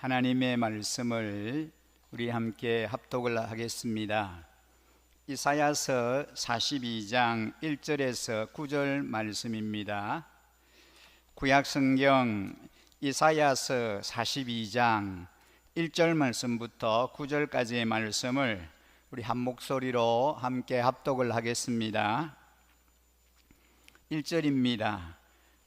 하나님의 말씀을 우리 함께 합독을 하겠습니다. 이사야서 42장 1절에서 9절 말씀입니다. 구약성경 이사야서 42장 1절 말씀부터 9절까지의 말씀을 우리 한 목소리로 함께 합독을 하겠습니다. 1절입니다.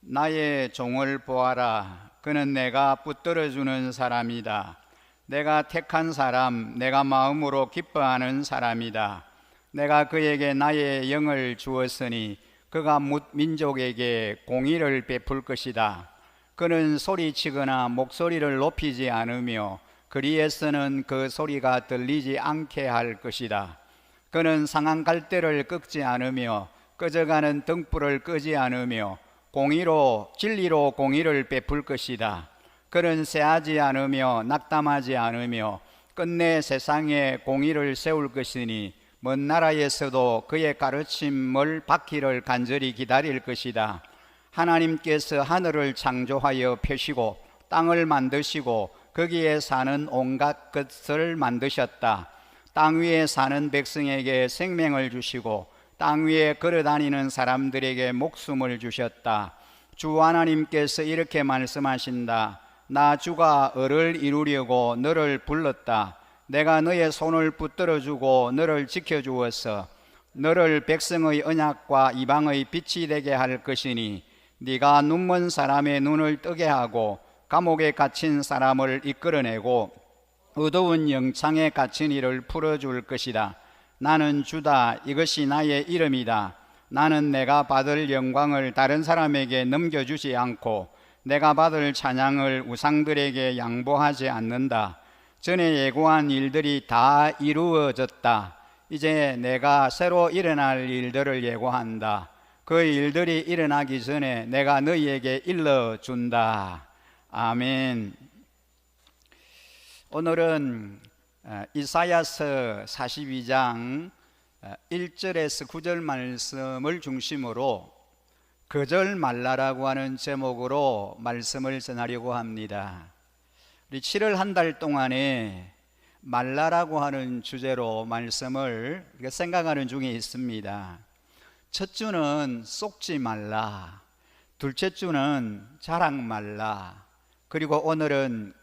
나의 종을 보아라. 그는 내가 붙들어주는 사람이다. 내가 택한 사람, 내가 마음으로 기뻐하는 사람이다. 내가 그에게 나의 영을 주었으니 그가 뭇 민족에게 공의를 베풀 것이다. 그는 소리치거나 목소리를 높이지 않으며 거리에서는 그 소리가 들리지 않게 할 것이다. 그는 상한 갈대를 꺾지 않으며 꺼져가는 등불을 끄지 않으며 진리로 공의를 베풀 것이다. 그는 세하지 않으며 낙담하지 않으며 끝내 세상에 공의를 세울 것이니 먼 나라에서도 그의 가르침을 받기를 간절히 기다릴 것이다. 하나님께서 하늘을 창조하여 펴시고 땅을 만드시고 거기에 사는 온갖 것을 만드셨다. 땅 위에 사는 백성에게 생명을 주시고 땅 위에 걸어다니는 사람들에게 목숨을 주셨다. 주 하나님께서 이렇게 말씀하신다. 나 주가 을을 이루려고 너를 불렀다. 내가 너의 손을 붙들어주고 너를 지켜주었어. 너를 백성의 언약과 이방의 빛이 되게 할 것이니 네가 눈먼 사람의 눈을 뜨게 하고 감옥에 갇힌 사람을 이끌어내고 어두운 영창에 갇힌 이를 풀어줄 것이다. 나는 주다. 이것이 나의 이름이다. 나는 내가 받을 영광을 다른 사람에게 넘겨주지 않고 내가 받을 찬양을 우상들에게 양보하지 않는다. 전에 예고한 일들이 다 이루어졌다. 이제 내가 새로 일어날 일들을 예고한다. 그 일들이 일어나기 전에 내가 너희에게 일러준다. 아멘. 오늘은 이사야서 42장 1절에서 9절 말씀을 중심으로 거절 말라라고 하는 제목으로 말씀을 전하려고 합니다. 우리 7월 한 달 동안에 말라라고 하는 주제로 말씀을 생각하는 중에 있습니다. 첫 주는 속지 말라, 둘째 주는 자랑 말라, 그리고 오늘은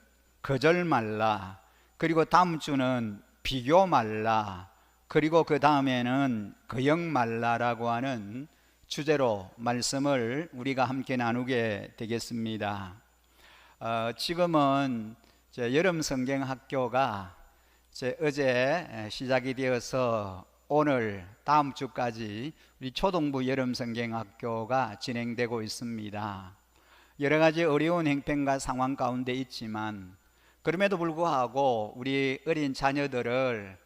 거절 말라, 그리고 다음 주는 비교 말라, 그리고 그 다음에는 거역 말라라고 하는 주제로 말씀을 우리가 함께 나누게 되겠습니다. 지금은 여름 성경학교가 어제 시작이 되어서 오늘 다음 주까지 우리 초등부 여름 성경학교가 진행되고 있습니다. 여러 가지 어려운 형편과 상황 가운데 있지만 그럼에도 불구하고 우리 어린 자녀들을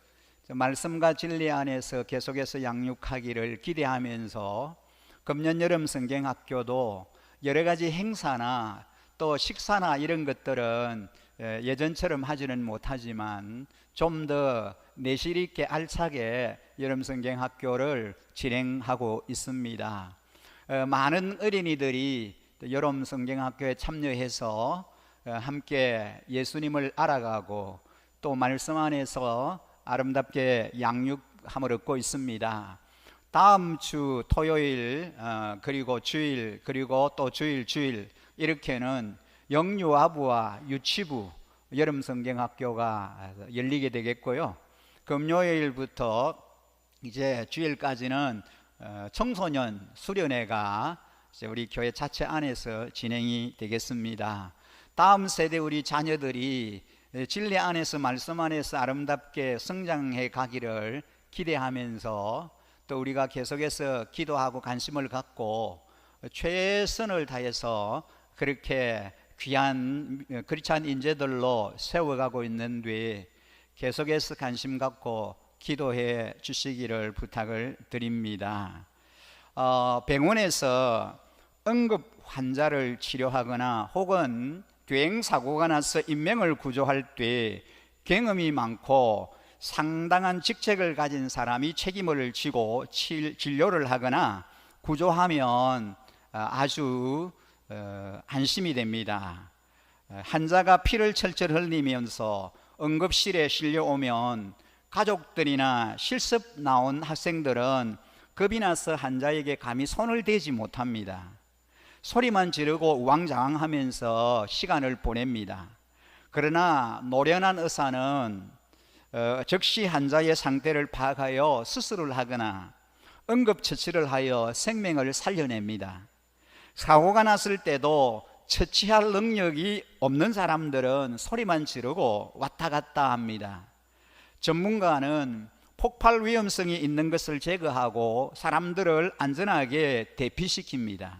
말씀과 진리 안에서 계속해서 양육하기를 기대하면서 금년 여름 성경학교도 여러 가지 행사나 또 식사나 이런 것들은 예전처럼 하지는 못하지만 좀 더 내실 있게 알차게 여름 성경학교를 진행하고 있습니다. 많은 어린이들이 여름 성경학교에 참여해서 함께 예수님을 알아가고 또 말씀 안에서 아름답게 양육함을 얻고 있습니다. 다음 주 토요일 그리고 주일 그리고 또 주일 이렇게는 영유아부와 유치부 여름 성경학교가 열리게 되겠고요. 금요일부터 이제 주일까지는 청소년 수련회가 우리 교회 자체 안에서 진행이 되겠습니다. 다음 세대 우리 자녀들이 진리 안에서 말씀 안에서 아름답게 성장해 가기를 기대하면서 또 우리가 계속해서 기도하고 관심을 갖고 최선을 다해서 그렇게 귀한 크리스찬 인재들로 세워가고 있는데 계속해서 관심 갖고 기도해 주시기를 부탁을 드립니다. 병원에서 응급 환자를 치료하거나 혹은 교행사고가 나서 인명을 구조할 때 경험이 많고 상당한 직책을 가진 사람이 책임을 지고 진료를 하거나 구조하면 아주 안심이 됩니다. 환자가 피를 철철 흘리면서 응급실에 실려오면 가족들이나 실습 나온 학생들은 겁이 나서 환자에게 감히 손을 대지 못합니다. 소리만 지르고 우왕좌왕하면서 시간을 보냅니다. 그러나 노련한 의사는 즉시 환자의 상태를 파악하여 수술을 하거나 응급처치를 하여 생명을 살려냅니다. 사고가 났을 때도 처치할 능력이 없는 사람들은 소리만 지르고 왔다 갔다 합니다. 전문가는 폭발 위험성이 있는 것을 제거하고 사람들을 안전하게 대피시킵니다.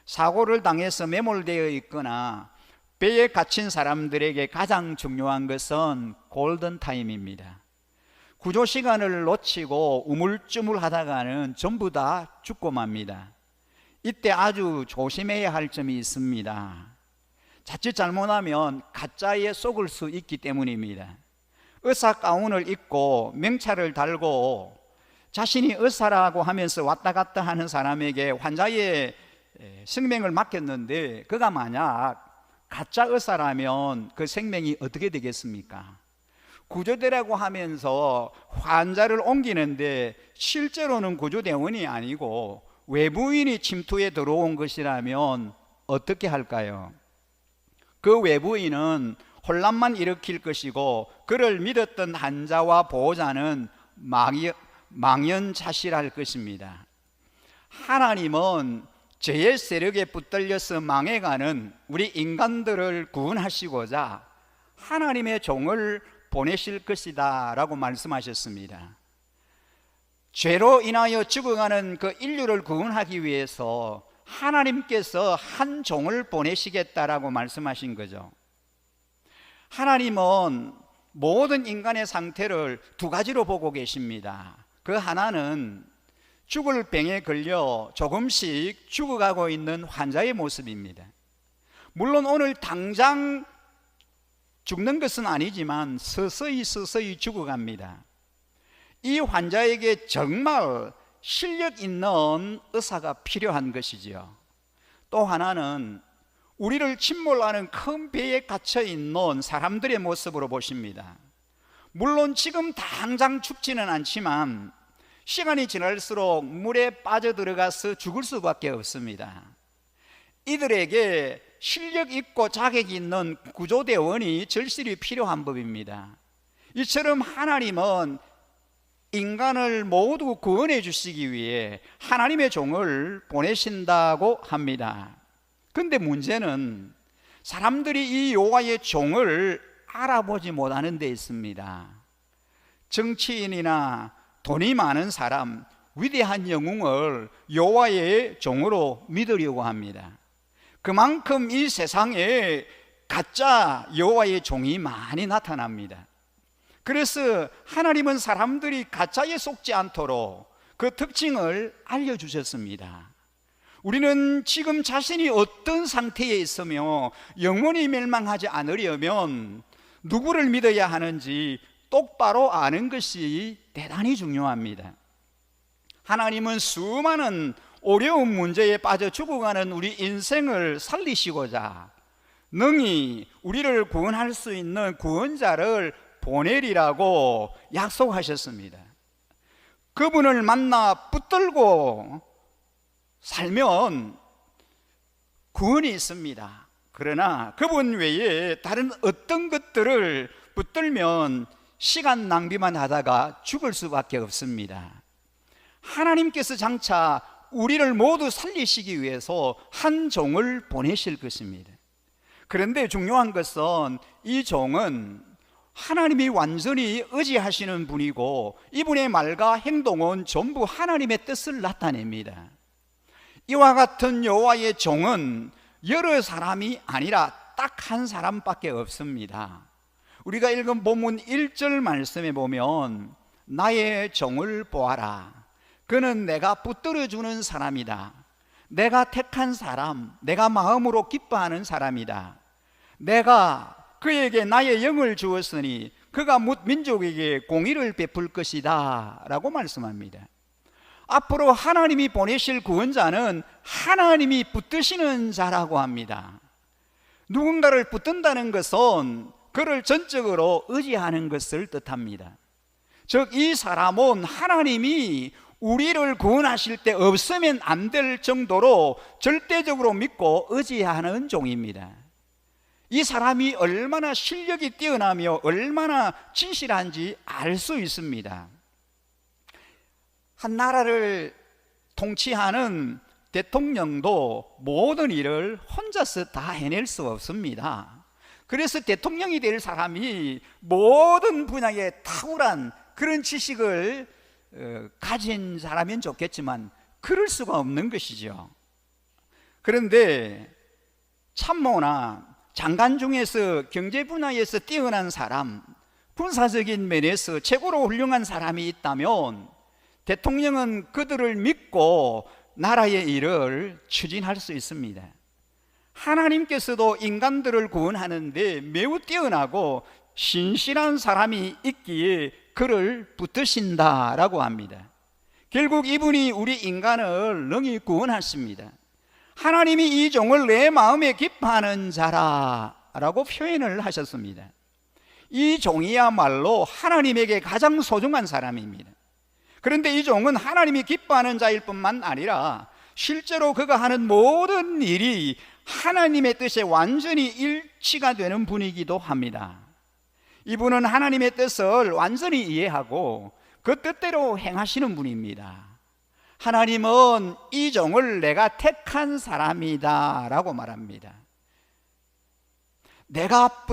사고를 당해서 매몰되어 있거나 배에 갇힌 사람들에게 가장 중요한 것은 골든타임입니다. 구조 시간을 놓치고 우물쭈물하다가는 전부 다 죽고 맙니다. 이때 아주 조심해야 할 점이 있습니다. 자칫 잘못하면 가짜에 속을 수 있기 때문입니다. 의사 가운을 입고 명찰을 달고 자신이 의사라고 하면서 왔다 갔다 하는 사람에게 환자의 생명을 맡겼는데 그가 만약 가짜 의사라면 그 생명이 어떻게 되겠습니까? 구조대라고 하면서 환자를 옮기는데 실제로는 구조대원이 아니고 외부인이 침투해 들어온 것이라면 어떻게 할까요? 그 외부인은 혼란만 일으킬 것이고 그를 믿었던 환자와 보호자는 망연자실할 것입니다. 하나님은 죄의 세력에 붙들려서 망해가는 우리 인간들을 구원하시고자 하나님의 종을 보내실 것이다 라고 말씀하셨습니다. 죄로 인하여 죽어가는 그 인류를 구원하기 위해서 하나님께서 한 종을 보내시겠다라고 말씀하신 거죠. 하나님은 모든 인간의 상태를 두 가지로 보고 계십니다. 그 하나는 죽을 병에 걸려 조금씩 죽어가고 있는 환자의 모습입니다. 물론 오늘 당장 죽는 것은 아니지만 서서히 죽어갑니다. 이 환자에게 정말 실력 있는 의사가 필요한 것이지요. 또 하나는 우리를 침몰하는 큰 배에 갇혀 있는 사람들의 모습으로 보십니다. 물론 지금 당장 죽지는 않지만 시간이 지날수록 물에 빠져들어가서 죽을 수밖에 없습니다. 이들에게 실력 있고 자격 있는 구조대원이 절실히 필요한 법입니다. 이처럼 하나님은 인간을 모두 구원해 주시기 위해 하나님의 종을 보내신다고 합니다. 그런데 문제는 사람들이 이 여호와의 종을 알아보지 못하는 데 있습니다. 정치인이나 돈이 많은 사람, 위대한 영웅을 여호와의 종으로 믿으려고 합니다. 그만큼 이 세상에 가짜 여호와의 종이 많이 나타납니다. 그래서 하나님은 사람들이 가짜에 속지 않도록 그 특징을 알려주셨습니다. 우리는 지금 자신이 어떤 상태에 있으며 영원히 멸망하지 않으려면 누구를 믿어야 하는지 똑바로 아는 것이 대단히 중요합니다. 하나님은 수많은 어려운 문제에 빠져 죽어가는 우리 인생을 살리시고자 능히 우리를 구원할 수 있는 구원자를 보내리라고 약속하셨습니다. 그분을 만나 붙들고 살면 구원이 있습니다. 그러나 그분 외에 다른 어떤 것들을 붙들면 시간 낭비만 하다가 죽을 수밖에 없습니다. 하나님께서 장차 우리를 모두 살리시기 위해서 한 종을 보내실 것입니다. 그런데 중요한 것은 이 종은 하나님이 완전히 의지하시는 분이고 이분의 말과 행동은 전부 하나님의 뜻을 나타냅니다. 이와 같은 여호와의 종은 여러 사람이 아니라 딱 한 사람밖에 없습니다. 우리가 읽은 본문 1절 말씀에 보면 나의 종을 보아라. 그는 내가 붙들어주는 사람이다. 내가 택한 사람, 내가 마음으로 기뻐하는 사람이다. 내가 그에게 나의 영을 주었으니 그가 뭇 민족에게 공의를 베풀 것이다 라고 말씀합니다. 앞으로 하나님이 보내실 구원자는 하나님이 붙드시는 자라고 합니다. 누군가를 붙든다는 것은 그를 전적으로 의지하는 것을 뜻합니다. 즉, 이 사람은 하나님이 우리를 구원하실 때 없으면 안 될 정도로 절대적으로 믿고 의지하는 종입니다. 이 사람이 얼마나 실력이 뛰어나며 얼마나 진실한지 알 수 있습니다. 한 나라를 통치하는 대통령도 모든 일을 혼자서 다 해낼 수 없습니다. 그래서 대통령이 될 사람이 모든 분야에 탁월한 그런 지식을 가진 사람이면 좋겠지만 그럴 수가 없는 것이죠. 그런데 참모나 장관 중에서 경제 분야에서 뛰어난 사람, 군사적인 면에서 최고로 훌륭한 사람이 있다면 대통령은 그들을 믿고 나라의 일을 추진할 수 있습니다. 하나님께서도 인간들을 구원하는데 매우 뛰어나고 신실한 사람이 있기에 그를 붙드신다라고 합니다. 결국 이분이 우리 인간을 능히 구원하십니다. 하나님이 이 종을 내 마음에 기뻐하는 자라라고 표현을 하셨습니다. 이 종이야말로 하나님에게 가장 소중한 사람입니다. 그런데 이 종은 하나님이 기뻐하는 자일 뿐만 아니라 실제로 그가 하는 모든 일이 하나님의 뜻에 완전히 일치가 되는 분이기도 합니다. 이분은 하나님의 뜻을 완전히 이해하고 그 뜻대로 행하시는 분입니다. 하나님은 이 종을 내가 택한 사람이다 라고 말합니다. 내가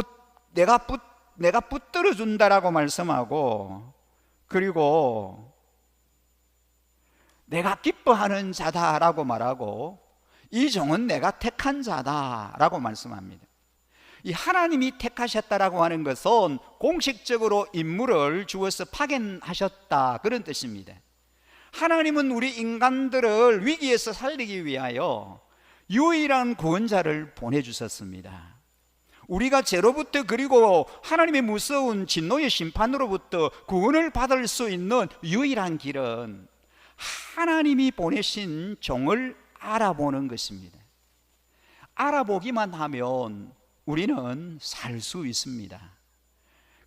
붙들어 준다라고 말씀하고, 그리고 내가 기뻐하는 자다라고 말하고, 이 종은 내가 택한 자다라고 말씀합니다. 이 하나님이 택하셨다라고 하는 것은 공식적으로 인물을 주어서 파견하셨다, 그런 뜻입니다. 하나님은 우리 인간들을 위기에서 살리기 위하여 유일한 구원자를 보내주셨습니다. 우리가 죄로부터, 그리고 하나님의 무서운 진노의 심판으로부터 구원을 받을 수 있는 유일한 길은 하나님이 보내신 종을 알아보는 것입니다. 알아보기만 하면 우리는 살 수 있습니다.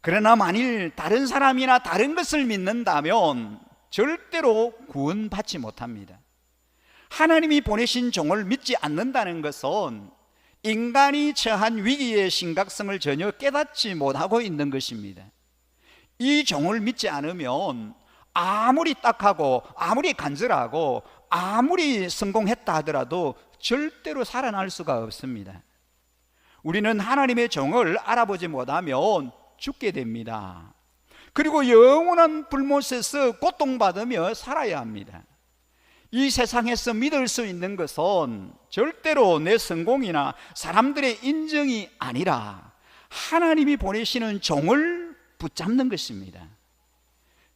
그러나 만일 다른 사람이나 다른 것을 믿는다면 절대로 구원받지 못합니다. 하나님이 보내신 종을 믿지 않는다는 것은 인간이 처한 위기의 심각성을 전혀 깨닫지 못하고 있는 것입니다. 이 종을 믿지 않으면 아무리 딱하고 아무리 간절하고 아무리 성공했다 하더라도 절대로 살아날 수가 없습니다. 우리는 하나님의 종을 알아보지 못하면 죽게 됩니다. 그리고 영원한 불못에서 고통받으며 살아야 합니다. 이 세상에서 믿을 수 있는 것은 절대로 내 성공이나 사람들의 인정이 아니라 하나님이 보내시는 종을 붙잡는 것입니다.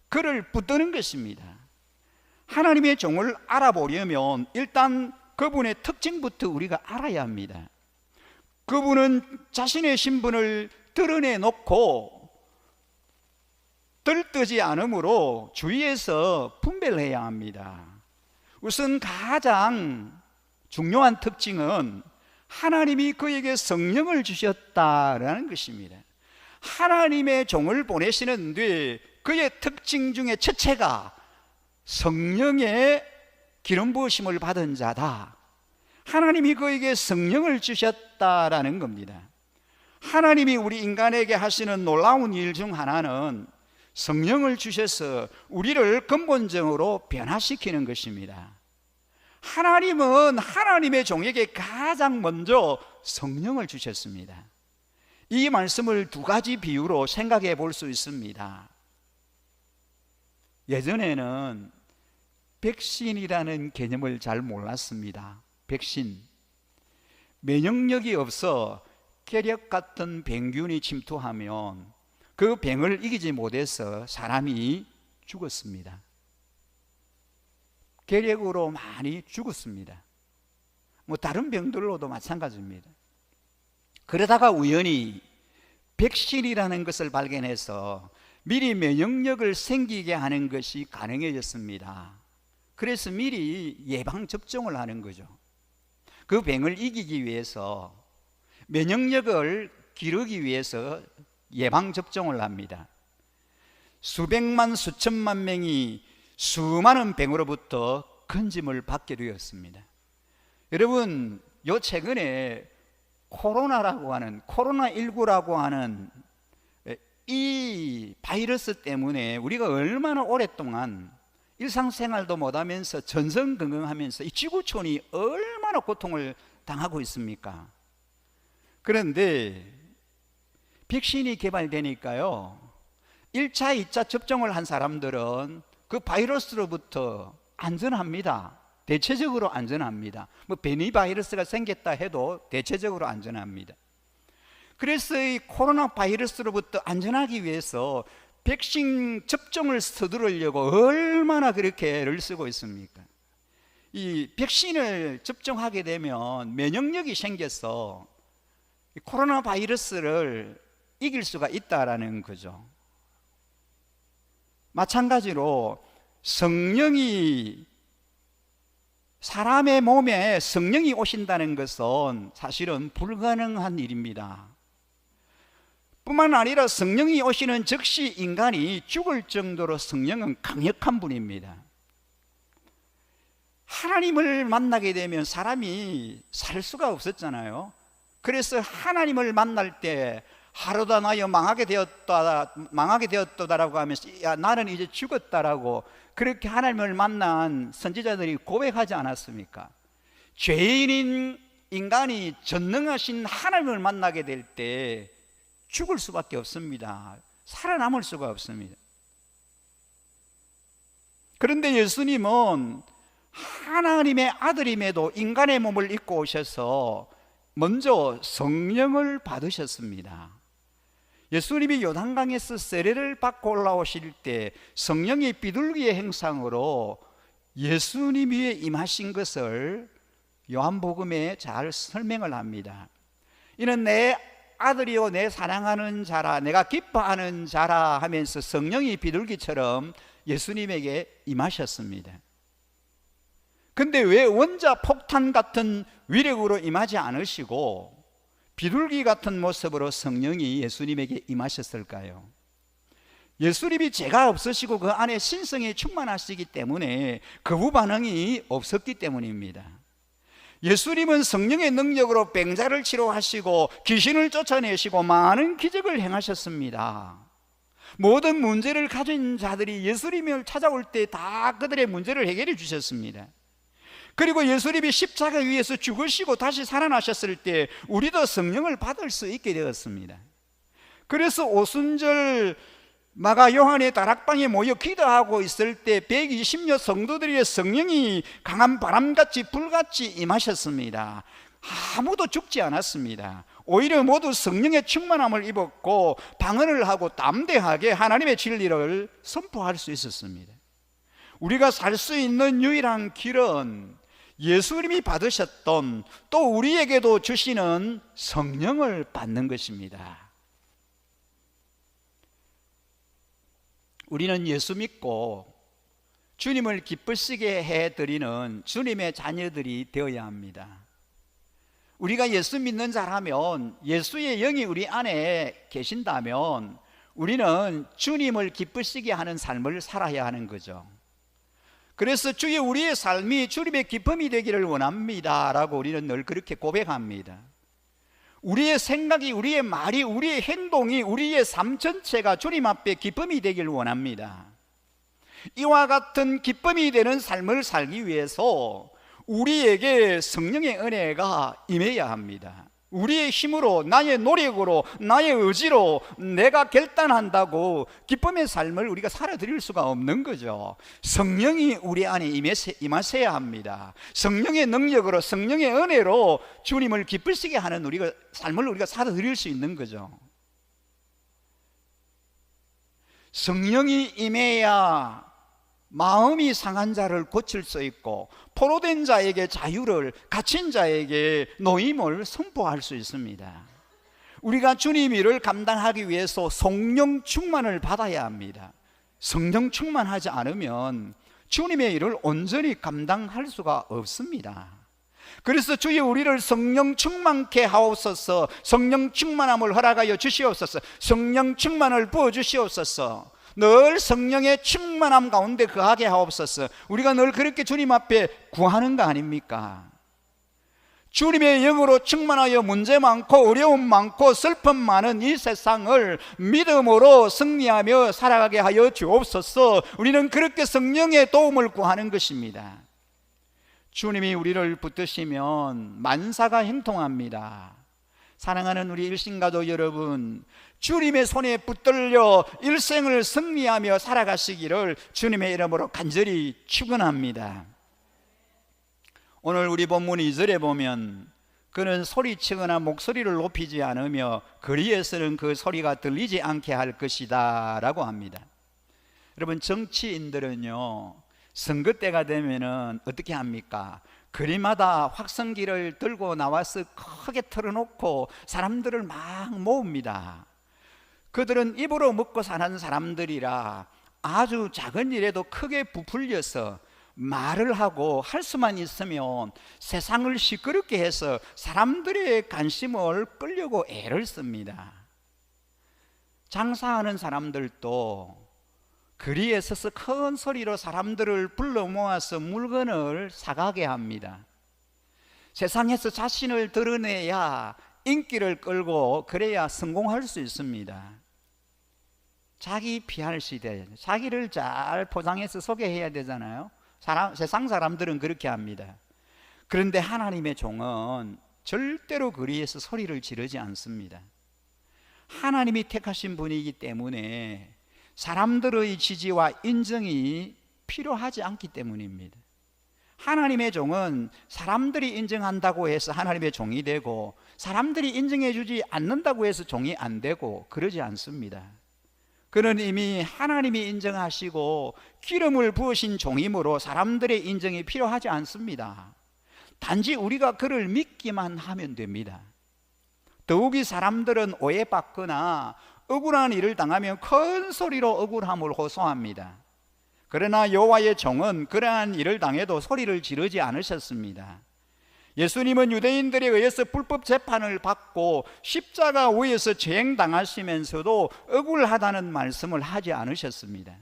그를 붙드는 것입니다. 하나님의 종을 알아보려면 일단 그분의 특징부터 우리가 알아야 합니다. 그분은 자신의 신분을 드러내놓고 들뜨지 않으므로 주위에서 분별해야 합니다. 우선 가장 중요한 특징은 하나님이 그에게 성령을 주셨다라는 것입니다. 하나님의 종을 보내시는데 그의 특징 중에 첫째가 성령의 기름 부으심을 받은 자다. 하나님이 그에게 성령을 주셨다라는 겁니다. 하나님이 우리 인간에게 하시는 놀라운 일 중 하나는 성령을 주셔서 우리를 근본적으로 변화시키는 것입니다. 하나님은 하나님의 종에게 가장 먼저 성령을 주셨습니다. 이 말씀을 두 가지 비유로 생각해 볼 수 있습니다. 예전에는 백신이라는 개념을 잘 몰랐습니다. 백신, 면역력이 없어 폐렴 같은 병균이 침투하면 그 병을 이기지 못해서 사람이 죽었습니다. 폐렴으로 많이 죽었습니다. 다른 병들로도 마찬가지입니다. 그러다가 우연히 백신이라는 것을 발견해서 미리 면역력을 생기게 하는 것이 가능해졌습니다. 그래서 미리 예방접종을 하는 거죠. 그 병을 이기기 위해서 면역력을 기르기 위해서 예방접종을 합니다. 수백만 수천만 명이 수많은 병으로부터 건짐을 받게 되었습니다. 여러분, 요 최근에 코로나19라고 하는 이 바이러스 때문에 우리가 얼마나 오랫동안 일상생활도 못하면서 전전긍긍하면서 이 지구촌이 얼마나 고통을 당하고 있습니까? 그런데 백신이 개발되니까요, 1차, 2차 접종을 한 사람들은 그 바이러스로부터 안전합니다. 대체적으로 안전합니다. 뭐 변이 바이러스가 생겼다 해도 대체적으로 안전합니다. 그래서 이 코로나 바이러스로부터 안전하기 위해서 백신 접종을 서두르려고 얼마나 그렇게 애를 쓰고 있습니까? 이 백신을 접종하게 되면 면역력이 생겨서 이 코로나 바이러스를 이길 수가 있다라는 거죠. 마찬가지로 사람의 몸에 성령이 오신다는 것은 사실은 불가능한 일입니다. 뿐만 아니라 성령이 오시는 즉시 인간이 죽을 정도로 성령은 강력한 분입니다. 하나님을 만나게 되면 사람이 살 수가 없었잖아요. 그래서 하나님을 만날 때 하루다 나여 망하게 되었다라고 하면서, 야, 나는 이제 죽었다라고 그렇게 하나님을 만난 선지자들이 고백하지 않았습니까? 죄인인 인간이 전능하신 하나님을 만나게 될 때 죽을 수밖에 없습니다. 살아남을 수가 없습니다. 그런데 예수님은 하나님의 아들임에도 인간의 몸을 입고 오셔서 먼저 성령을 받으셨습니다. 예수님이 요단강에서 세례를 받고 올라오실 때 성령의 비둘기의 형상으로 예수님 위에 임하신 것을 요한복음에 잘 설명을 합니다. 이는 내 아들이요 내 사랑하는 자라, 내가 기뻐하는 자라 하면서 성령이 비둘기처럼 예수님에게 임하셨습니다. 근데 왜 원자 폭탄 같은 위력으로 임하지 않으시고 비둘기 같은 모습으로 성령이 예수님에게 임하셨을까요? 예수님이 죄가 없으시고 그 안에 신성이 충만하시기 때문에 거부 반응이 없었기 때문입니다. 예수님은 성령의 능력으로 병자를 치료하시고 귀신을 쫓아내시고 많은 기적을 행하셨습니다. 모든 문제를 가진 자들이 예수님을 찾아올 때 다 그들의 문제를 해결해 주셨습니다. 그리고 예수님이 십자가 위에서 죽으시고 다시 살아나셨을 때 우리도 성령을 받을 수 있게 되었습니다. 그래서 오순절 마가 요한의 다락방에 모여 기도하고 있을 때 120여 성도들의 성령이 강한 바람같이 불같이 임하셨습니다. 아무도 죽지 않았습니다. 오히려 모두 성령의 충만함을 입었고 방언을 하고 담대하게 하나님의 진리를 선포할 수 있었습니다. 우리가 살 수 있는 유일한 길은 예수님이 받으셨던 또 우리에게도 주시는 성령을 받는 것입니다. 우리는 예수 믿고 주님을 기쁘시게 해드리는 주님의 자녀들이 되어야 합니다. 우리가 예수 믿는 자라면, 예수의 영이 우리 안에 계신다면 우리는 주님을 기쁘시게 하는 삶을 살아야 하는 거죠. 그래서 주여 우리의 삶이 주님의 기쁨이 되기를 원합니다 라고 우리는 늘 그렇게 고백합니다. 우리의 생각이, 우리의 말이, 우리의 행동이, 우리의 삶 전체가 주님 앞에 기쁨이 되기를 원합니다. 이와 같은 기쁨이 되는 삶을 살기 위해서 우리에게 성령의 은혜가 임해야 합니다. 우리의 힘으로, 나의 노력으로, 나의 의지로 내가 결단한다고 기쁨의 삶을 우리가 살아드릴 수가 없는 거죠. 성령이 우리 안에 임하셔야 합니다. 성령의 능력으로, 성령의 은혜로 주님을 기쁘시게 하는 삶을 우리가 살아드릴 수 있는 거죠. 성령이 임해야 마음이 상한 자를 고칠 수 있고 포로된 자에게 자유를, 갇힌 자에게 노임을 선포할 수 있습니다. 우리가 주님 일을 감당하기 위해서 성령 충만을 받아야 합니다. 성령 충만하지 않으면 주님의 일을 온전히 감당할 수가 없습니다. 그래서 주여 우리를 성령 충만케 하옵소서. 성령 충만함을 허락하여 주시옵소서. 성령 충만을 부어 주시옵소서. 늘 성령의 충만함 가운데 거하게 하옵소서. 우리가 늘 그렇게 주님 앞에 구하는 거 아닙니까? 주님의 영으로 충만하여 문제 많고 어려움 많고 슬픔 많은 이 세상을 믿음으로 승리하며 살아가게 하여 주옵소서. 우리는 그렇게 성령의 도움을 구하는 것입니다. 주님이 우리를 붙드시면 만사가 형통합니다. 사랑하는 우리 일신가족 여러분, 주님의 손에 붙들려 일생을 승리하며 살아가시기를 주님의 이름으로 간절히 축원합니다. 오늘 우리 본문 2절에 보면 그는 소리치거나 목소리를 높이지 않으며 거리에서는 그 소리가 들리지 않게 할 것이다 라고 합니다. 여러분, 정치인들은요, 선거 때가 되면은 어떻게 합니까? 거리마다 확성기를 들고 나와서 크게 틀어놓고 사람들을 막 모읍니다. 그들은 입으로 먹고 사는 사람들이라 아주 작은 일에도 크게 부풀려서 말을 하고 할 수만 있으면 세상을 시끄럽게 해서 사람들의 관심을 끌려고 애를 씁니다. 장사하는 사람들도 거리에 서서 큰 소리로 사람들을 불러 모아서 물건을 사가게 합니다. 세상에서 자신을 드러내야 인기를 끌고 그래야 성공할 수 있습니다. 자기 PR 시대, 자기를 잘 포장해서 소개해야 되잖아요. 세상 사람들은 그렇게 합니다. 그런데 하나님의 종은 절대로 거리에서 소리를 지르지 않습니다. 하나님이 택하신 분이기 때문에 사람들의 지지와 인정이 필요하지 않기 때문입니다. 하나님의 종은 사람들이 인정한다고 해서 하나님의 종이 되고 사람들이 인정해 주지 않는다고 해서 종이 안 되고 그러지 않습니다. 그는 이미 하나님이 인정하시고 기름을 부으신 종이므로 사람들의 인정이 필요하지 않습니다. 단지 우리가 그를 믿기만 하면 됩니다. 더욱이 사람들은 오해받거나 억울한 일을 당하면 큰 소리로 억울함을 호소합니다. 그러나 여호와의 종은 그러한 일을 당해도 소리를 지르지 않으셨습니다. 예수님은 유대인들에 의해서 불법 재판을 받고 십자가 위에서 재행당하시면서도 억울하다는 말씀을 하지 않으셨습니다.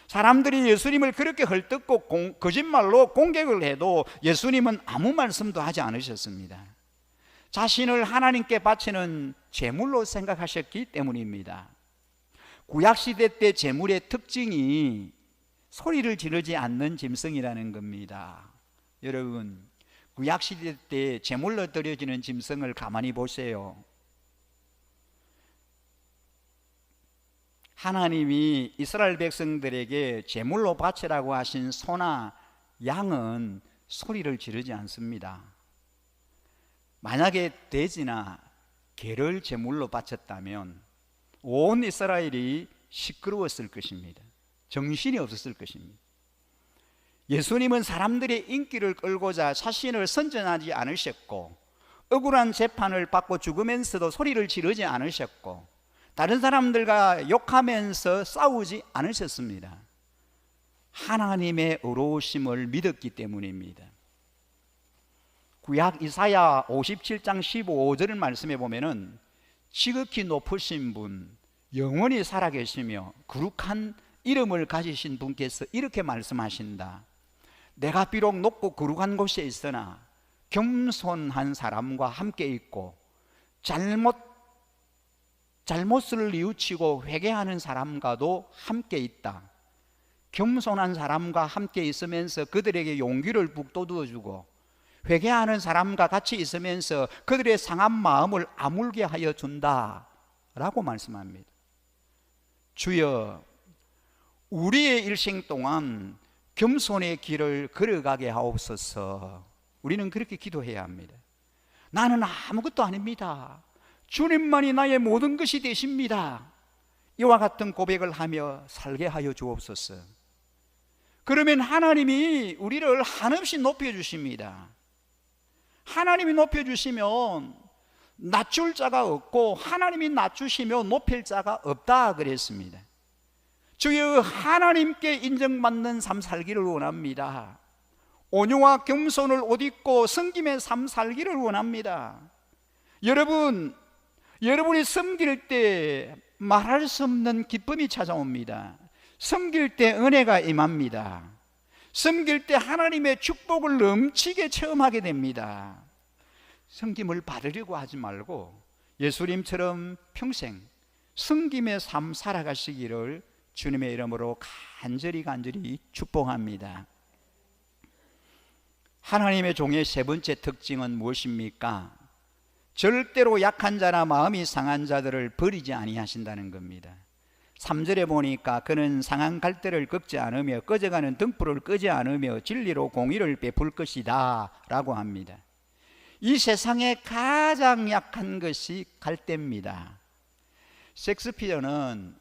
사람들이 예수님을 그렇게 헐뜯고 거짓말로 공격을 해도 예수님은 아무 말씀도 하지 않으셨습니다. 자신을 하나님께 바치는 제물로 생각하셨기 때문입니다. 구약시대 때 제물의 특징이 소리를 지르지 않는 짐승이라는 겁니다. 여러분, 구약시대 때 제물로 드려지는 짐승을 가만히 보세요. 하나님이 이스라엘 백성들에게 제물로 바치라고 하신 소나 양은 소리를 지르지 않습니다. 만약에 돼지나 개를 제물로 바쳤다면 온 이스라엘이 시끄러웠을 것입니다. 정신이 없었을 것입니다. 예수님은 사람들의 인기를 끌고자 자신을 선전하지 않으셨고 억울한 재판을 받고 죽으면서도 소리를 지르지 않으셨고 다른 사람들과 욕하면서 싸우지 않으셨습니다. 하나님의 의로우심을 믿었기 때문입니다. 구약 이사야 57장 15절을 말씀해 보면은 지극히 높으신 분, 영원히 살아계시며 거룩한 이름을 가지신 분께서 이렇게 말씀하신다. 내가 비록 높고 거룩한 곳에 있으나 겸손한 사람과 함께 있고 잘못을 뉘우치고 회개하는 사람과도 함께 있다. 겸손한 사람과 함께 있으면서 그들에게 용기를 북돋워 주고 회개하는 사람과 같이 있으면서 그들의 상한 마음을 아물게 하여 준다 라고 말씀합니다. 주여, 우리의 일생 동안 겸손의 길을 걸어가게 하옵소서. 우리는 그렇게 기도해야 합니다. 나는 아무것도 아닙니다. 주님만이 나의 모든 것이 되십니다. 이와 같은 고백을 하며 살게 하여 주옵소서. 그러면 하나님이 우리를 한없이 높여주십니다. 하나님이 높여주시면 낮출 자가 없고 하나님이 낮추시면 높일 자가 없다 그랬습니다. 주여, 하나님께 인정받는 삶 살기를 원합니다. 온유와 겸손을 옷 입고 섬김의 삶 살기를 원합니다. 여러분이 섬길 때 말할 수 없는 기쁨이 찾아옵니다. 섬길 때 은혜가 임합니다. 섬길 때 하나님의 축복을 넘치게 체험하게 됩니다. 섬김을 받으려고 하지 말고 예수님처럼 평생 섬김의 삶 살아가시기를 주님의 이름으로 간절히 축복합니다. 하나님의 종의 세 번째 특징은 무엇입니까? 절대로 약한 자나 마음이 상한 자들을 버리지 아니하신다는 겁니다. 3절에 보니까 그는 상한 갈대를 꺾지 않으며 꺼져가는 등불을 끄지 않으며 진리로 공의를 베풀 것이다 라고 합니다. 이 세상에 가장 약한 것이 갈대입니다. 셰익스피어는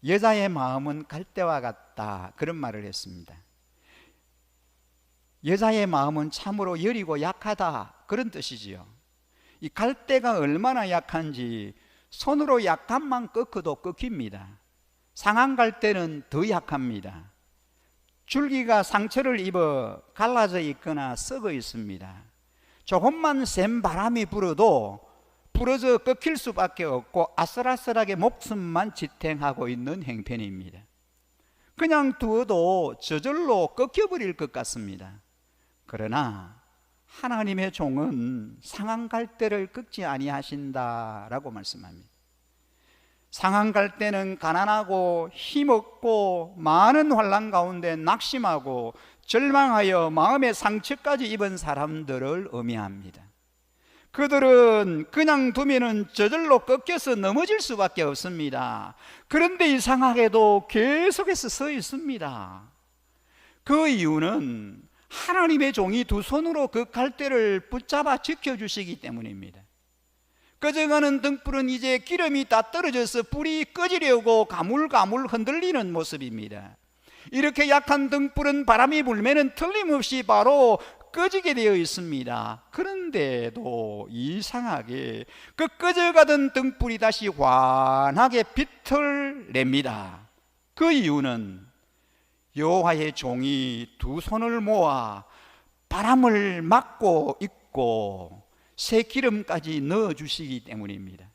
여자의 마음은 갈대와 같다 그런 말을 했습니다. 여자의 마음은 참으로 여리고 약하다 그런 뜻이지요. 이 갈대가 얼마나 약한지 손으로 약간만 꺾어도 꺾입니다. 상한 갈대는 더 약합니다. 줄기가 상처를 입어 갈라져 있거나 썩어 있습니다. 조금만 센 바람이 불어도 부러져 꺾일 수밖에 없고 아슬아슬하게 목숨만 지탱하고 있는 형편입니다. 그냥 두어도 저절로 꺾여버릴 것 같습니다. 그러나 하나님의 종은 상한 갈대를 꺾지 아니하신다라고 말씀합니다. 상한 갈대는 가난하고 힘없고 많은 환난 가운데 낙심하고 절망하여 마음의 상처까지 입은 사람들을 의미합니다. 그들은 그냥 두면은 저절로 꺾여서 넘어질 수밖에 없습니다. 그런데 이상하게도 계속해서 서 있습니다. 그 이유는 하나님의 종이 두 손으로 그 갈대를 붙잡아 지켜주시기 때문입니다. 꺼져가는 등불은 이제 기름이 다 떨어져서 불이 꺼지려고 가물가물 흔들리는 모습입니다. 이렇게 약한 등불은 바람이 불면은 틀림없이 바로 꺼지게 되어 있습니다. 그런데도 이상하게 그 꺼져가던 등불이 다시 환하게 빛을 냅니다. 그 이유는 여호와의 종이 두 손을 모아 바람을 막고 있고 새 기름까지 넣어주시기 때문입니다.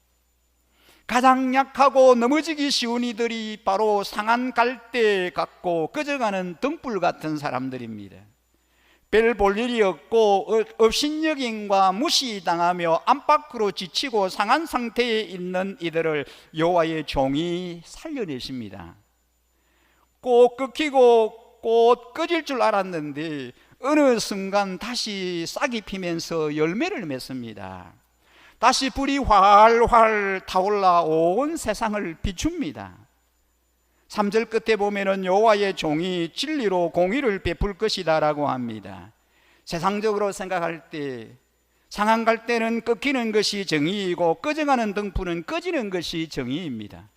가장 약하고 넘어지기 쉬운 이들이 바로 상한 갈대 같고 꺼져가는 등불 같은 사람들입니다. 별 볼 일이 없고 업신여김과 무시당하며 안팎으로 지치고 상한 상태에 있는 이들을 여호와의 종이 살려내십니다. 꼭 꺾이고 꼭 꺼질 줄 알았는데 어느 순간 다시 싹이 피면서 열매를 맺습니다. 다시 불이 활활 타올라 온 세상을 비춥니다. 3절 끝에 보면은 여호와의 종이 진리로 공의를 베풀 것이다 라고 합니다. 세상적으로 생각할 때 상한 갈대는 꺾이는 것이 정의이고 꺼져가는 등불은 꺼지는 것이 정의입니다.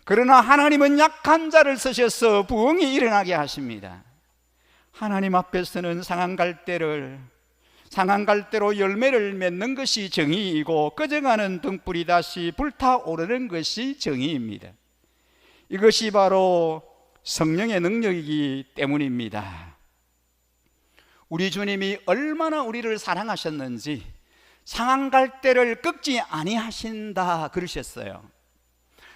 그러나 하나님은 약한 자를 쓰셔서 부흥이 일어나게 하십니다. 하나님 앞에서는 상한 갈대로 열매를 맺는 것이 정의이고 꺼져가는 등불이 다시 불타오르는 것이 정의입니다. 이것이 바로 성령의 능력이기 때문입니다. 우리 주님이 얼마나 우리를 사랑하셨는지 상한 갈대를 꺾지 아니하신다 그러셨어요.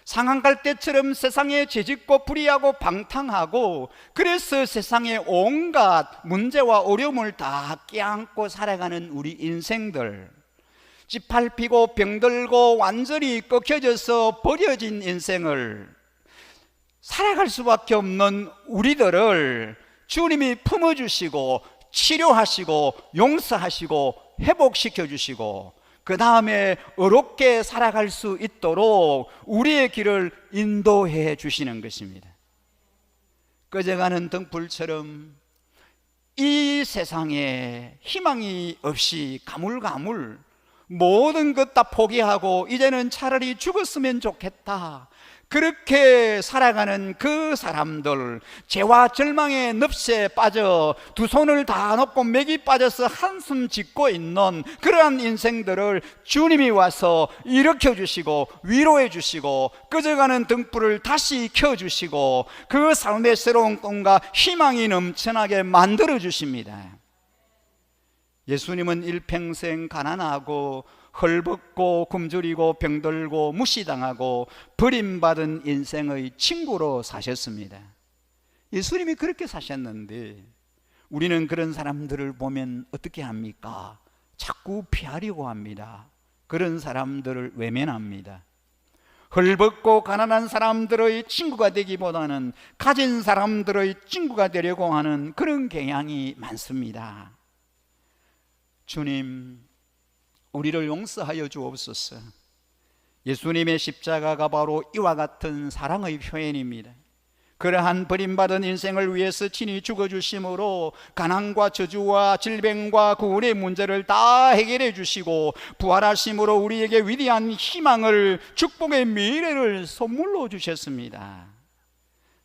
상한 갈대처럼 세상에 죄짓고 불의하고 방탕하고 그래서 세상에 온갖 문제와 어려움을 다 껴안고 살아가는 우리 인생들, 짓밟히고 병들고 완전히 꺾여져서 버려진 인생을 살아갈 수밖에 없는 우리들을 주님이 품어주시고 치료하시고 용서하시고 회복시켜 주시고 그 다음에 의롭게 살아갈 수 있도록 우리의 길을 인도해 주시는 것입니다. 꺼져가는 등불처럼 이 세상에 희망이 없이 가물가물 모든 것 다 포기하고 이제는 차라리 죽었으면 좋겠다 그렇게 살아가는 그 사람들, 죄와 절망의 늪에 빠져 두 손을 다 놓고 맥이 빠져서 한숨 짓고 있는 그러한 인생들을 주님이 와서 일으켜 주시고 위로해 주시고 꺼져가는 등불을 다시 켜주시고 그 삶의 새로운 꿈과 희망이 넘쳐나게 만들어 주십니다. 예수님은 일평생 가난하고 헐벗고 굶주리고 병들고 무시당하고 버림받은 인생의 친구로 사셨습니다. 예수님이 그렇게 사셨는데 우리는 그런 사람들을 보면 어떻게 합니까? 자꾸 피하려고 합니다. 그런 사람들을 외면합니다. 헐벗고 가난한 사람들의 친구가 되기보다는 가진 사람들의 친구가 되려고 하는 그런 경향이 많습니다. 주님, 우리를 용서하여 주옵소서. 예수님의 십자가가 바로 이와 같은 사랑의 표현입니다. 그러한 버림받은 인생을 위해서 친히 죽어주심으로 가난과 저주와 질병과 구원의 문제를 다 해결해 주시고 부활하심으로 우리에게 위대한 희망을, 축복의 미래를 선물로 주셨습니다.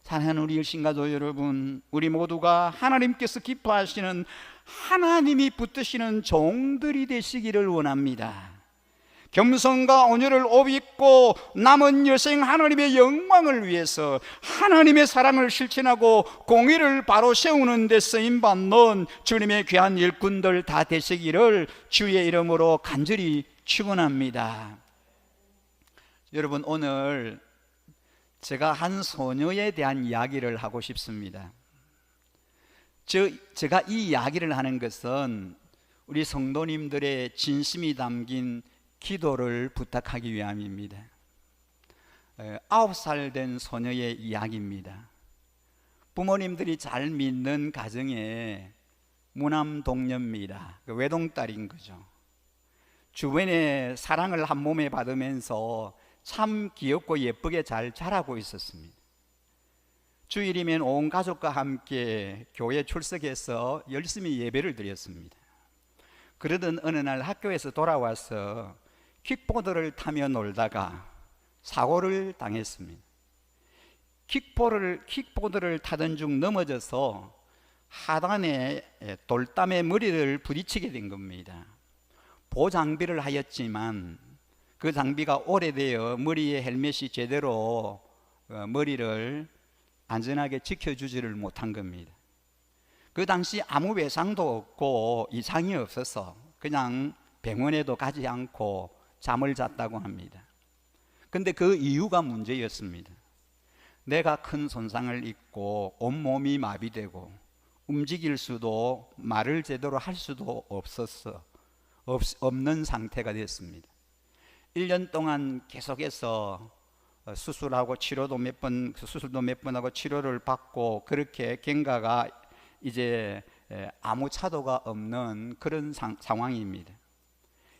사랑하는 우리 일신가족 여러분, 우리 모두가 하나님께서 기뻐하시는, 하나님이 붙드시는 종들이 되시기를 원합니다. 겸손과 온유를 옷입고 남은 여생 하나님의 영광을 위해서 하나님의 사랑을 실천하고 공의를 바로 세우는 데 쓰임받는 주님의 귀한 일꾼들 다 되시기를 주의 이름으로 간절히 축원합니다. 여러분, 오늘 제가 한 소녀에 대한 이야기를 하고 싶습니다. 제가 이 이야기를 하는 것은 우리 성도님들의 진심이 담긴 기도를 부탁하기 위함입니다. 9살 된 소녀의 이야기입니다. 부모님들이 잘 믿는 가정의 무남동녀입니다. 외동딸인 거죠. 주변에 사랑을 한 몸에 받으면서 참 귀엽고 예쁘게 잘 자라고 있었습니다. 주일이면 온 가족과 함께 교회 출석해서 열심히 예배를 드렸습니다. 그러던 어느 날 학교에서 돌아와서 킥보드를 타며 놀다가 사고를 당했습니다. 킥보드를 타던 중 넘어져서 하단에 돌담에 머리를 부딪히게 된 겁니다. 보장비를 하였지만 그 장비가 오래되어 머리에 헬멧이 제대로 머리를 안전하게 지켜주지를 못한 겁니다. 그 당시 아무 외상도 없고 이상이 없어서 그냥 병원에도 가지 않고 잠을 잤다고 합니다. 근데 그 이유가 문제였습니다. 내가 큰 손상을 입고 온몸이 마비되고 움직일 수도 말을 제대로 할 수도 없는 상태가 됐습니다. 1년 동안 계속해서 수술도 몇 번 하고 치료를 받고 그렇게 경과가 이제 아무 차도가 없는 그런 상황입니다.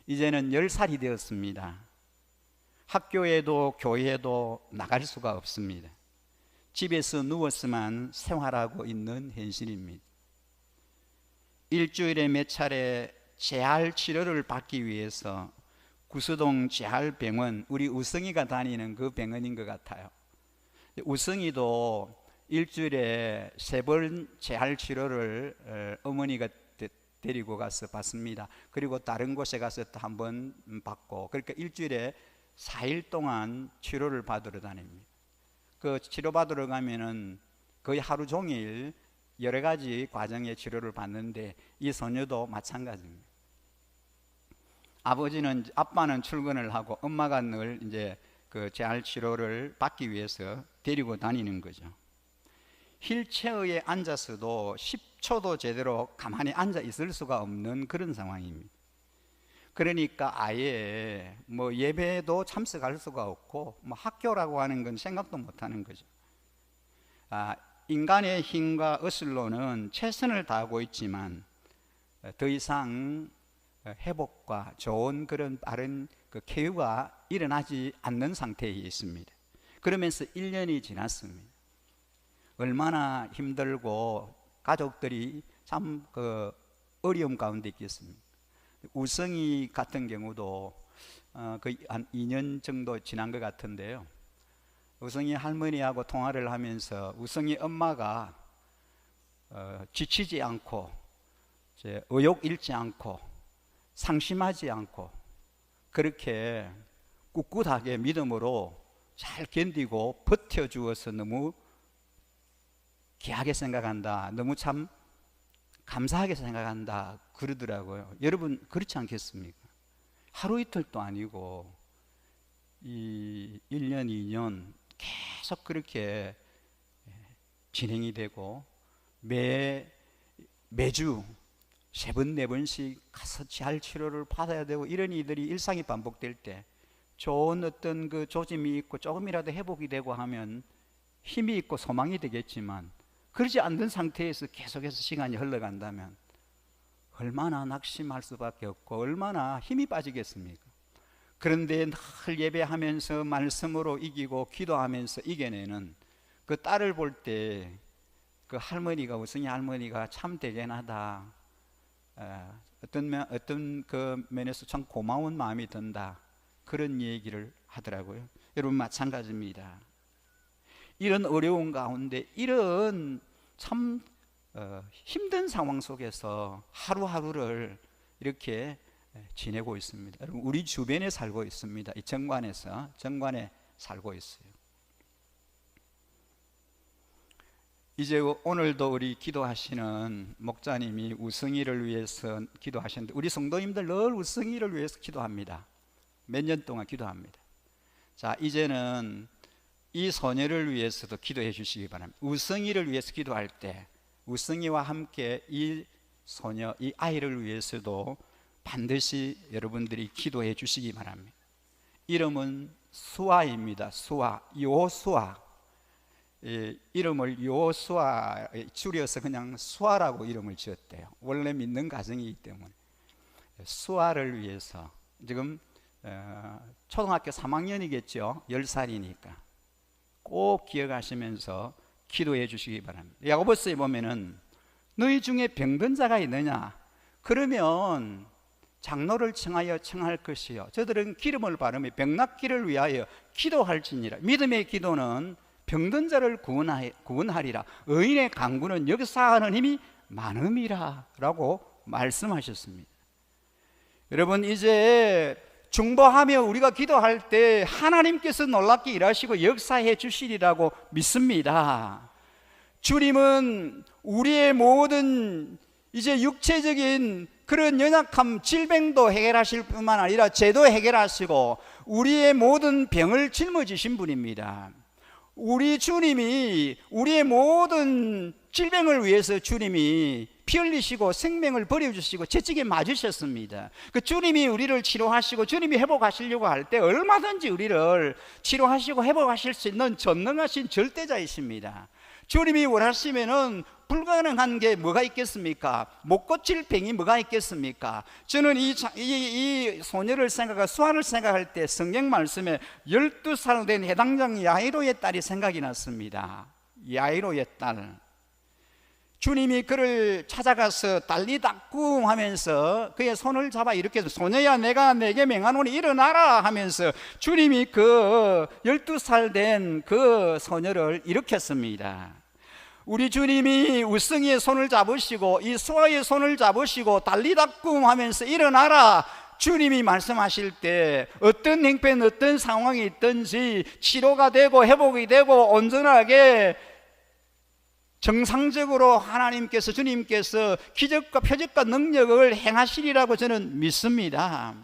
이제는 10살이 되었습니다. 학교에도 교회에도 나갈 수가 없습니다. 집에서 누워서만 생활하고 있는 현실입니다. 일주일에 몇 차례 재활 치료를 받기 위해서 구수동 재활병원, 우리 우성이가 다니는 그 병원인 것 같아요. 우성이도 일주일에 3번 재활 치료를 어머니가 데리고 가서 받습니다. 그리고 다른 곳에 가서 또 한 번 받고, 그러니까 일주일에 4일 동안 치료를 받으러 다닙니다. 그 치료 받으러 가면은 거의 하루 종일 여러 가지 과정의 치료를 받는데 이 소녀도 마찬가지입니다. 아빠는 출근을 하고 엄마가 늘 이제 그 재활 치료를 받기 위해서 데리고 다니는 거죠. 휠체어에 앉아서도 10초도 제대로 가만히 앉아 있을 수가 없는 그런 상황입니다. 그러니까 아예 뭐 예배도 참석할 수가 없고 뭐 학교라고 하는 건 생각도 못 하는 거죠. 인간의 힘과 의술로는 최선을 다하고 있지만 더 이상 회복과 좋은 그런 빠른 그 쾌유가 일어나지 않는 상태에 있습니다. 그러면서 1년이 지났습니다. 얼마나 힘들고 가족들이 참 그 어려움 가운데 있겠습니까? 우성이 같은 경우도 거의 한 2년 정도 지난 것 같은데요. 우성이 할머니하고 통화를 하면서 우성이 엄마가 지치지 않고 의욕 잃지 않고 상심하지 않고 그렇게 꿋꿋하게 믿음으로 잘 견디고 버텨주어서 너무 귀하게 생각한다. 너무 참 감사하게 생각한다 그러더라고요. 여러분 그렇지 않겠습니까? 하루 이틀도 아니고 이 1년 2년 계속 그렇게 진행이 되고 매주 3번 4번씩 가서 재활 치료를 받아야 되고 이런 일들이 일상이 반복될 때 좋은 어떤 그 조짐이 있고 조금이라도 회복이 되고 하면 힘이 있고 소망이 되겠지만, 그러지 않는 상태에서 계속해서 시간이 흘러간다면 얼마나 낙심할 수밖에 없고 얼마나 힘이 빠지겠습니까? 그런데 늘 예배하면서 말씀으로 이기고 기도하면서 이겨내는 그 딸을 볼 때 그 할머니가, 우승이 할머니가 참 대견하다, 어떤 그 면에서 참 고마운 마음이 든다, 그런 얘기를 하더라고요. 여러분 마찬가지입니다. 이런 어려운 가운데 이런 참 힘든 상황 속에서 하루하루를 이렇게 지내고 있습니다. 여러분 우리 주변에 살고 있습니다. 이 정관에 살고 있어요. 이제 오늘도 우리 기도하시는 목자님이 우승이를 위해서 기도하시는데, 우리 성도님들 늘 우승이를 위해서 기도합니다. 몇 년 동안 기도합니다. 자, 이제는 이 소녀를 위해서도 기도해 주시기 바랍니다. 우승이를 위해서 기도할 때 우승이와 함께 이 소녀, 이 아이를 위해서도 반드시 여러분들이 기도해 주시기 바랍니다. 이름은 수아입니다. 수아, 요수아. 이름을 요수아 줄여서 그냥 수아라고 이름을 지었대요. 원래 믿는 가정이기 때문에. 수아를 위해서 지금 초등학교 3학년이겠죠. 10살이니까 꼭 기억하시면서 기도해 주시기 바랍니다. 야고보서에 보면은 너희 중에 병든 자가 있느냐? 그러면 장로를 청하여 청할 것이요, 저들은 기름을 바르며 병낫기를 위하여 기도할지니라. 믿음의 기도는 병든 자를 구원하리라. 의인의 간구는 역사하는 힘이 많음이라 라고 말씀하셨습니다. 여러분 이제 중보하며 우리가 기도할 때 하나님께서 놀랍게 일하시고 역사해 주시리라고 믿습니다. 주님은 우리의 모든 이제 육체적인 그런 연약함, 질병도 해결하실 뿐만 아니라 죄도 해결하시고 우리의 모든 병을 짊어지신 분입니다. 우리 주님이 우리의 모든 질병을 위해서 주님이 피 흘리시고 생명을 버려주시고 채찍에 맞으셨습니다. 그 주님이 우리를 치료하시고 주님이 회복하시려고 할 때 얼마든지 우리를 치료하시고 회복하실 수 있는 전능하신 절대자이십니다. 주님이 원하시면은 불가능한 게 뭐가 있겠습니까? 못 고칠 병이 뭐가 있겠습니까? 저는 이 소녀를 수아를 생각할 때 성경 말씀에 12살 된 해당장 야이로의 딸이 생각이 났습니다. 야이로의 딸. 주님이 그를 찾아가서 달리다꿈 하면서 그의 손을 잡아 이렇게, 소녀야 내가 내게 명하노니 일어나라 하면서 주님이 그 12살 된 그 소녀를 일으켰습니다. 우리 주님이 우승이의 손을 잡으시고 이 수아의 손을 잡으시고 달리다꿈 하면서 일어나라 주님이 말씀하실 때 어떤 형편 어떤 상황이 있든지 치료가 되고 회복이 되고 온전하게 정상적으로 하나님께서, 주님께서 기적과 표적과 능력을 행하시리라고 저는 믿습니다.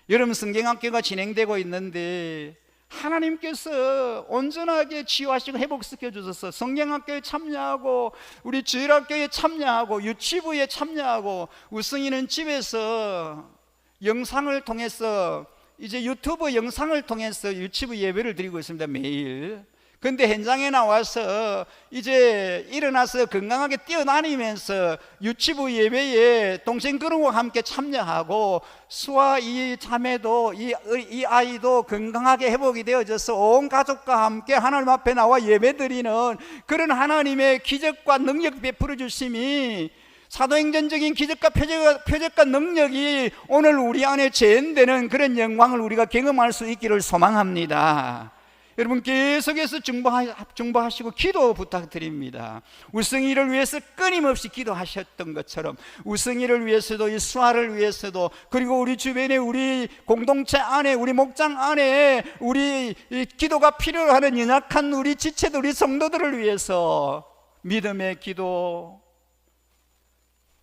여러분 성경학교가 진행되고 있는데 하나님께서 온전하게 치유하시고 회복시켜 주셔서 성경학교에 참여하고 우리 주일학교에 참여하고 유치부에 참여하고, 우승이는 집에서 영상을 통해서 이제 유튜브 영상을 통해서 유치부 예배를 드리고 있습니다. 매일. 근데 현장에 나와서 이제 일어나서 건강하게 뛰어다니면서 유치부 예배에 동생 그룹과 함께 참여하고, 수아 이 자매도 이 아이도 건강하게 회복이 되어져서 온 가족과 함께 하나님 앞에 나와 예배드리는 그런 하나님의 기적과 능력 베풀어 주심이, 사도행전적인 기적과 표적과 능력이 오늘 우리 안에 재현되는 그런 영광을 우리가 경험할 수 있기를 소망합니다. 여러분 계속해서 중보하시고 기도 부탁드립니다. 우승이를 위해서 끊임없이 기도하셨던 것처럼 우승이를 위해서도, 이 수아를 위해서도, 그리고 우리 주변에 우리 공동체 안에 우리 목장 안에 우리 기도가 필요로 하는 연약한 우리 지체들, 우리 성도들을 위해서 믿음의 기도,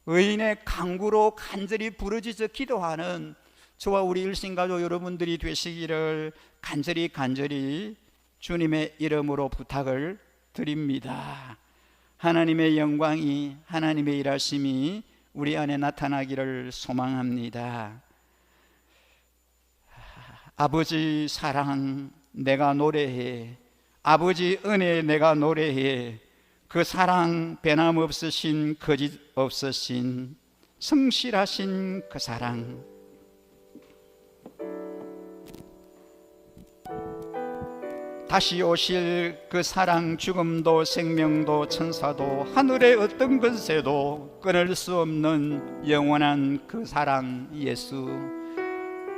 의인의 간구로 간절히 부르짖어 기도하는 저와 우리 일신가족 여러분들이 되시기를 간절히 주님의 이름으로 부탁을 드립니다. 하나님의 영광이, 하나님의 일하심이 우리 안에 나타나기를 소망합니다. 아버지 사랑 내가 노래해, 아버지 은혜 내가 노래해. 그 사랑 변함없으신, 거짓 없으신, 성실하신 그 사랑, 다시 오실 그 사랑, 죽음도 생명도 천사도 하늘의 어떤 권세도 끊을 수 없는 영원한 그 사랑,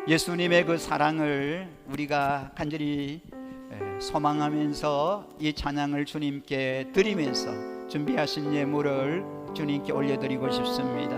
예수님의 그 사랑을 우리가 간절히 소망하면서 이 찬양을 주님께 드리면서 준비하신 예물을 주님께 올려드리고 싶습니다.